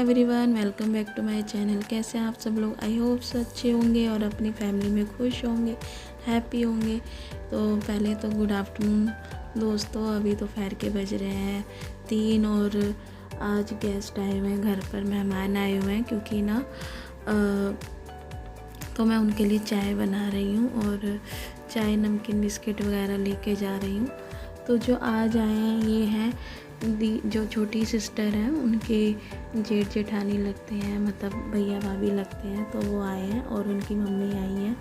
Everyone, welcome back to my channel. कैसे हैं आप सब लोग? आई होप सब अच्छे होंगे और अपनी फैमिली में खुश होंगे, हैप्पी होंगे। तो पहले तो गुड आफ्टरनून दोस्तों। अभी तो दोपहर के बज रहे हैं 3 और आज गेस्ट आए हुए हैं, घर पर मेहमान आए हुए हैं क्योंकि ना तो मैं उनके लिए चाय बना रही हूँ और चाय नमकीन बिस्किट वगैरह लेके जा रही हूँ। तो जो आज आए हैं ये हैं जो छोटी सिस्टर हैं, उनके जेठ जेठानी लगते हैं, मतलब भैया भाभी लगते हैं। तो वो आए हैं और उनकी मम्मी आई हैं।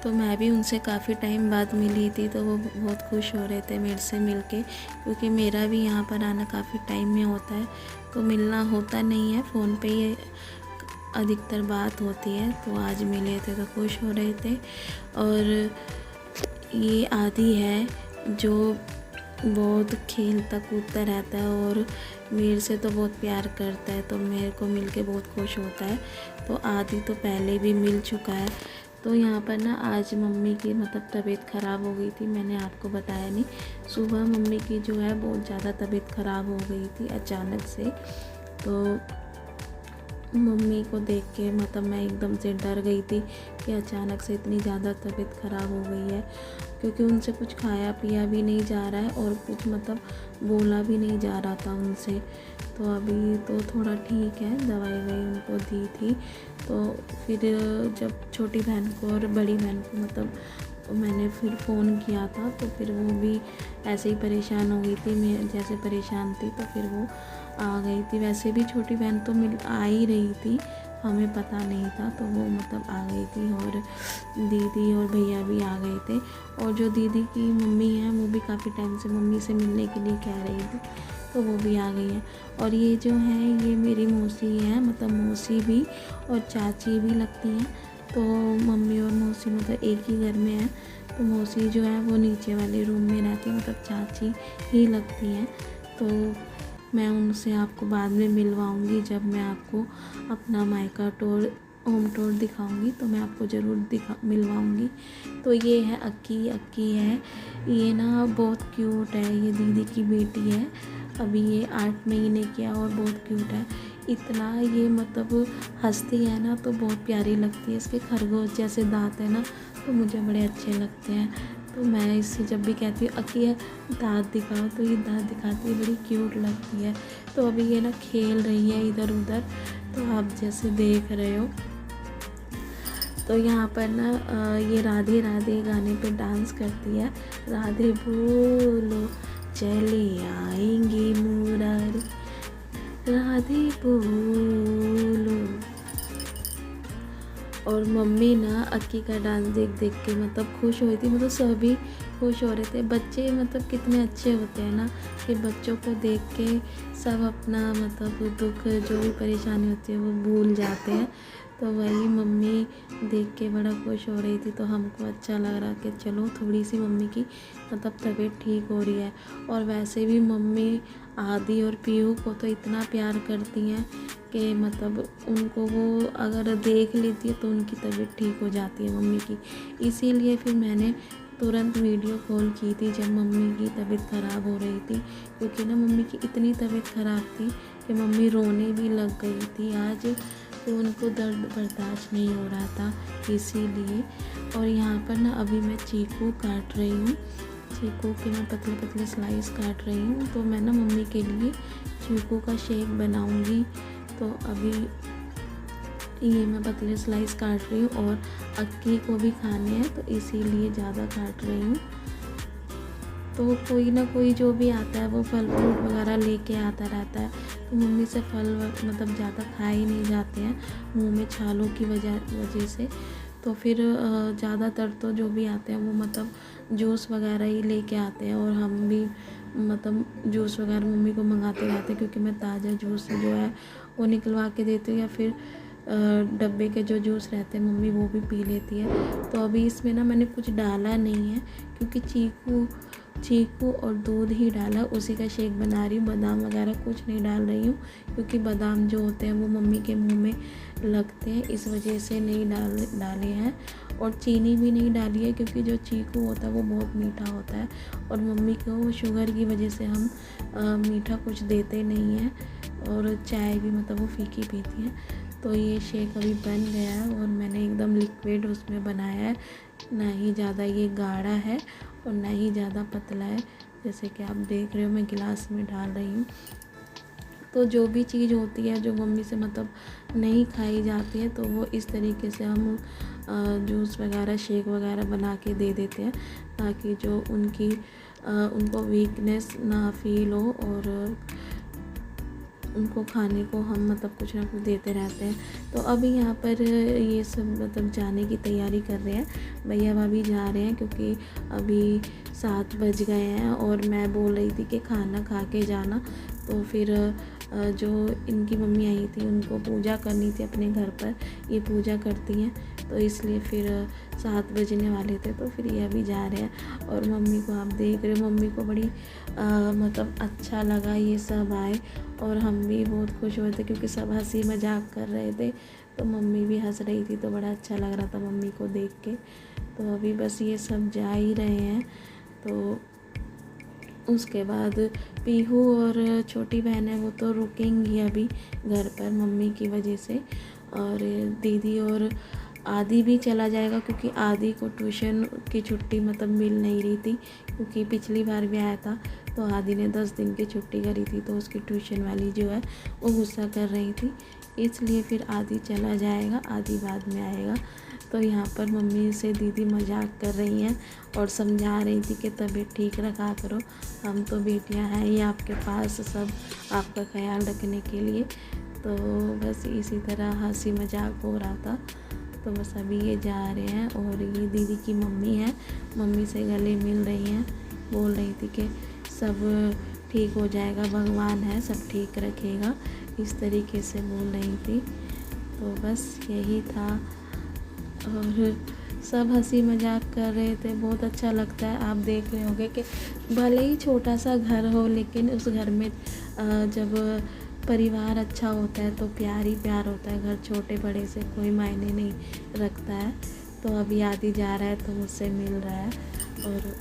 तो मैं भी उनसे काफ़ी टाइम बाद मिली थी, तो वो बहुत खुश हो रहे थे मेरे से मिलके, क्योंकि मेरा भी यहाँ पर आना काफ़ी टाइम में होता है, तो मिलना होता नहीं है, फ़ोन पे ही अधिकतर बात होती है। तो आज मिले थे तो खुश हो रहे थे। और ये आदि है जो बहुत खेलता कूदता रहता है और मेरे से तो बहुत प्यार करता है, तो मेरे को मिलके बहुत खुश होता है। तो आदि तो पहले भी मिल चुका है। तो यहाँ पर ना आज मम्मी की मतलब तबीयत ख़राब हो गई थी, मैंने आपको बताया नहीं। सुबह मम्मी की जो है बहुत ज़्यादा तबीयत ख़राब हो गई थी अचानक से। तो मम्मी को देख के मतलब मैं एकदम से डर गई थी कि अचानक से इतनी ज़्यादा तबीयत ख़राब हो गई है, क्योंकि उनसे कुछ खाया पिया भी नहीं जा रहा है और कुछ मतलब बोला भी नहीं जा रहा था उनसे। तो अभी तो थोड़ा ठीक है, दवाई ववाई उनको दी थी। तो फिर जब छोटी बहन को और बड़ी बहन को मतलब मैंने फिर फ़ोन किया था, तो फिर वो भी ऐसे ही परेशान हो गई थी, मैं जैसे परेशान थी, तो फिर वो आ गई थी। वैसे भी छोटी बहन तो आ ही रही थी, हमें पता नहीं था, तो वो मतलब आ गई थी। और दीदी और भैया भी आ गए थे। और जो दीदी की मम्मी है वो भी काफ़ी टाइम से मम्मी से मिलने के लिए कह रही थी, तो वो भी आ गई है। और ये जो है ये मेरी मौसी है, मतलब मौसी भी और चाची भी लगती हैं। तो मम्मी और मौसी मतलब एक ही घर में है। तो मौसी जो है वो नीचे वाले रूम में रहती है, मतलब चाची ही लगती हैं। तो मैं उनसे आपको बाद में मिलवाऊंगी, जब मैं आपको अपना मायका टूर होम टूर दिखाऊंगी तो मैं आपको ज़रूर मिलवाऊंगी। तो ये है अक्की है, ये ना बहुत क्यूट है, ये दीदी की बेटी है। अभी ये 8 महीने की है और बहुत क्यूट है। इतना ये मतलब हंसती है ना तो बहुत प्यारी लगती है। इसके खरगोश जैसे दांत है ना, तो मुझे बड़े अच्छे लगते हैं। तो मैं इससे जब भी कहती हूँ अक्की है दांत दिखाओ, तो ये दांत दिखाती है, बड़ी क्यूट लगती है। तो अभी ये ना खेल रही है इधर उधर, तो आप जैसे देख रहे हो। तो यहाँ पर ना ये राधे राधे गाने पे डांस करती है। राधे बोलो चले आएंगे मुरारी, राधे बोलो। और मम्मी ना अक्की का डांस देख देख के मतलब खुश हुई थी, मतलब सभी खुश हो रहे थे। बच्चे मतलब कितने अच्छे होते हैं ना, कि बच्चों को देख के सब अपना मतलब दुख जो भी परेशानी होती है वो भूल जाते हैं। तो वही मम्मी देख के बड़ा खुश हो रही थी, तो हमको अच्छा लग रहा कि चलो थोड़ी सी मम्मी की मतलब तबीयत ठीक हो रही है। और वैसे भी मम्मी आदि और पीहू को तो इतना प्यार करती हैं कि मतलब उनको वो अगर देख लेती है तो उनकी तबीयत ठीक हो जाती है मम्मी की। इसीलिए फिर मैंने तुरंत वीडियो कॉल की थी जब मम्मी की तबीयत ख़राब हो रही थी, क्योंकि ना मम्मी की इतनी तबीयत ख़राब थी कि मम्मी रोने भी लग गई थी आज। तो उनको दर्द बर्दाश्त नहीं हो रहा था, इसीलिए। और यहाँ पर ना अभी मैं चीकू काट रही हूँ, चीकू के मैं पतले पतले स्लाइस काट रही हूँ। तो मैं ना मम्मी के लिए चीकू का शेक बनाऊँगी। तो अभी ये मैं पतले स्लाइस काट रही हूँ और अक्की को भी खाने हैं, तो इसीलिए ज़्यादा काट रही हूँ। तो कोई ना कोई जो भी आता है वो फल फ्रूट वगैरह लेके आता रहता है, तो मम्मी से फल मतलब ज़्यादा खाए ही नहीं जाते हैं मुंह में छालों की वजह से। तो फिर ज़्यादातर तो जो भी आते हैं वो मतलब जूस वगैरह ही लेके आते हैं, और हम भी मतलब जूस वगैरह मम्मी को मंगाते रहते हैं, क्योंकि मैं ताज़ा जूस जो है वो निकलवा के देती हूँ, या फिर डब्बे के जो जूस रहते हैं मम्मी वो भी पी लेती है। तो अभी इसमें ना मैंने कुछ डाला नहीं है, क्योंकि चीकू चीकू और दूध ही डाला, उसी का शेक बना रही हूँ। बादाम वगैरह कुछ नहीं डाल रही हूँ क्योंकि बादाम जो होते हैं वो मम्मी के मुंह में लगते हैं, इस वजह से नहीं डाले हैं। और चीनी भी नहीं डाली है क्योंकि जो चीकू होता है वो बहुत मीठा होता है और मम्मी को शुगर की वजह से हम मीठा कुछ देते नहीं हैं, और चाय भी मतलब वो फीकी पीती हैं। तो ये शेक अभी बन गया है और मैंने एकदम लिक्विड उसमें बनाया है, ना ही ज़्यादा ये गाढ़ा है और ना ही ज़्यादा पतला है। जैसे कि आप देख रहे हो मैं गिलास में डाल रही हूँ। तो जो भी चीज़ होती है जो मम्मी से मतलब नहीं खाई जाती है तो वो इस तरीके से हम जूस वगैरह शेक वगैरह बना के दे देते हैं, ताकि जो उनको वीकनेस ना फील हो और उनको खाने को हम मतलब कुछ ना कुछ देते रहते हैं। तो अभी यहाँ पर ये सब मतलब जाने की तैयारी कर रहे हैं, भैया भाभी जा रहे हैं क्योंकि अभी 7 बज गए हैं और मैं बोल रही थी कि खाना खा के जाना। तो फिर जो इनकी मम्मी आई थी उनको पूजा करनी थी अपने घर पर, ये पूजा करती हैं, तो इसलिए फिर 7 बजने वाले थे तो फिर ये अभी जा रहे हैं। और मम्मी को आप देख रहे हो, मम्मी को बड़ी मतलब अच्छा लगा ये सब आए और हम भी बहुत खुश हुए थे क्योंकि सब हंसी मजाक कर रहे थे, तो मम्मी भी हंस रही थी, तो बड़ा अच्छा लग रहा था मम्मी को देख के। तो अभी बस ये सब जा ही रहे हैं। तो उसके बाद पीहू और छोटी बहन है वो तो रुकेंगी अभी घर पर मम्मी की वजह से, और दीदी और आदि भी चला जाएगा क्योंकि आदि को ट्यूशन की छुट्टी मतलब मिल नहीं रही थी, क्योंकि पिछली बार भी आया था तो आदि ने 10 दिन की छुट्टी करी थी, तो उसकी ट्यूशन वाली जो है वो गुस्सा कर रही थी, इसलिए फिर आदि चला जाएगा, आदि बाद में आएगा। तो यहाँ पर मम्मी से दीदी मजाक कर रही हैं और समझा रही थी कि तबीयत ठीक रखा करो, हम तो बेटियां हैं ही आपके पास सब आपका ख्याल रखने के लिए। तो बस इसी तरह हंसी मजाक हो रहा था। तो बस अभी ये जा रहे हैं और ये दीदी की मम्मी है, मम्मी से गले मिल रही हैं, बोल रही थी कि सब ठीक हो जाएगा, भगवान है सब ठीक रखेगा, इस तरीके से बोल रही थी। तो बस यही था और सब हंसी मजाक कर रहे थे, बहुत अच्छा लगता है। आप देख रहे होंगे कि भले ही छोटा सा घर हो लेकिन उस घर में जब परिवार अच्छा होता है तो प्यार ही प्यार होता है, घर छोटे बड़े से कोई मायने नहीं रखता है। तो अभी आदि जा रहा है तो मुझसे मिल रहा है और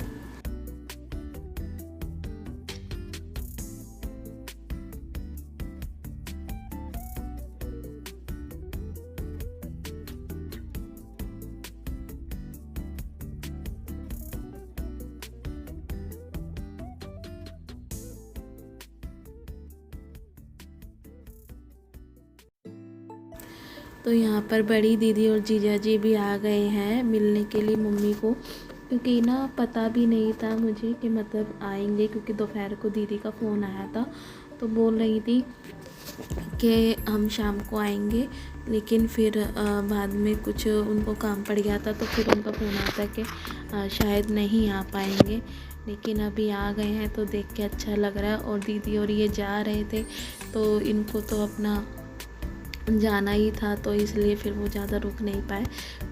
तो यहाँ पर बड़ी दीदी और जीजा जी भी आ गए हैं मिलने के लिए मम्मी को, क्योंकि ना पता भी नहीं था मुझे कि मतलब आएंगे, क्योंकि दोपहर को दीदी का फ़ोन आया था तो बोल रही थी कि हम शाम को आएंगे, लेकिन फिर बाद में कुछ उनको काम पड़ गया था तो फिर उनका फ़ोन आया था कि शायद नहीं आ पाएंगे, लेकिन अभी आ गए हैं तो देख के अच्छा लग रहा है। और दीदी और ये जा रहे थे तो इनको तो अपना जाना ही था, तो इसलिए फिर वो ज़्यादा रुक नहीं पाए,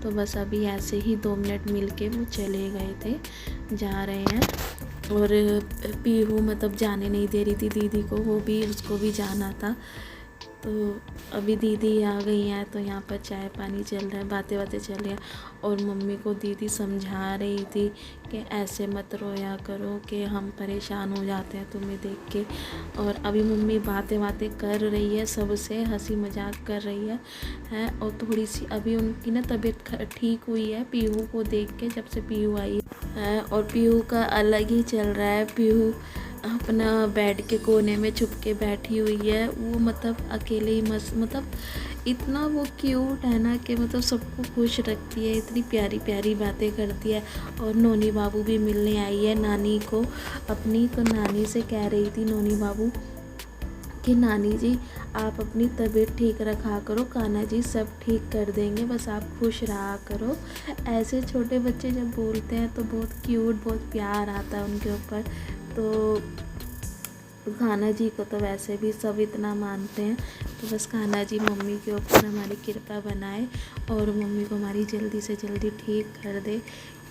तो बस अभी ऐसे ही 2 मिनट मिल के वो चले गए थे, जा रहे हैं। और पीहू मतलब जाने नहीं दे रही थी दीदी को, वो भी उसको भी जाना था। तो अभी दीदी आ गई हैं तो यहाँ पर चाय पानी चल रहा है, बातें चल रही हैं, और मम्मी को दीदी समझा रही थी कि ऐसे मत रोया करो कि हम परेशान हो जाते हैं तुम्हें देख के। और अभी मम्मी बातें कर रही है, सबसे हंसी मजाक कर रही है और थोड़ी सी अभी उनकी ना तबीयत ठीक हुई है पीहू को देख के, जब से पीहू आई है। और पीहू का अलग ही चल रहा है, पीहू अपना बेड के कोने में छुप के बैठी हुई है, वो मतलब अकेले ही मस्त, मतलब इतना वो क्यूट है ना कि मतलब सबको खुश रखती है, इतनी प्यारी प्यारी बातें करती है। और नोनी बाबू भी मिलने आई है नानी को अपनी, तो नानी से कह रही थी नोनी बाबू कि नानी जी आप अपनी तबीयत ठीक रखा करो, कान्हा जी सब ठीक कर देंगे, बस आप खुश रहा करो। ऐसे छोटे बच्चे जब बोलते हैं तो बहुत क्यूट, बहुत प्यार आता है उनके ऊपर। तो कान्हा जी को तो वैसे भी सब इतना मानते हैं, तो बस कान्हा जी मम्मी के ऊपर हमारी कृपा बनाए और मम्मी को हमारी जल्दी से जल्दी ठीक कर दे,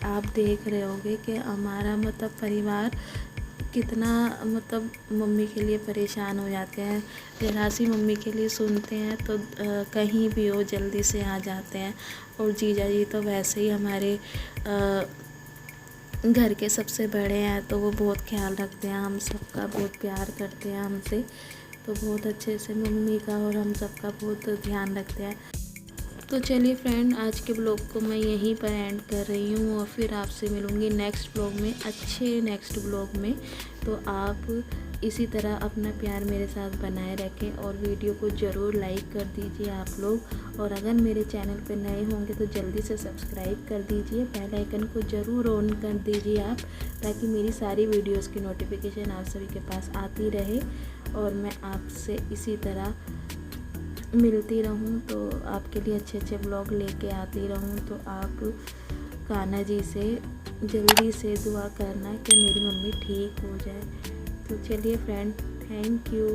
आप देख रहे होंगे कि हमारा मतलब परिवार कितना मतलब मम्मी के लिए परेशान हो जाते हैं। ज़रा सी मम्मी के लिए सुनते हैं तो कहीं भी हो जल्दी से आ जाते हैं। और जीजा जी तो वैसे ही हमारे घर के सबसे बड़े हैं, तो वो बहुत ख्याल रखते हैं हम सबका, बहुत प्यार करते हैं हमसे, तो बहुत अच्छे से मम्मी का और हम सबका बहुत ध्यान रखते हैं। तो चलिए फ्रेंड, आज के ब्लॉग को मैं यहीं पर एंड कर रही हूँ और फिर आपसे मिलूँगी नेक्स्ट ब्लॉग में, अच्छे नेक्स्ट ब्लॉग में। तो आप इसी तरह अपना प्यार मेरे साथ बनाए रखें और वीडियो को ज़रूर लाइक कर दीजिए आप लोग। और अगर मेरे चैनल पर नए होंगे तो जल्दी से सब्सक्राइब कर दीजिए, बेल आइकन को ज़रूर ऑन कर दीजिए आप, ताकि मेरी सारी वीडियोज़ की नोटिफिकेशन आप सभी के पास आती रहे और मैं आपसे इसी तरह मिलती रहूं, तो आपके लिए अच्छे अच्छे ब्लॉग लेके आती रहूं। तो आप कान्हा जी से जल्दी से दुआ करना कि मेरी मम्मी ठीक हो जाए। तो चलिए फ्रेंड, थैंक यू।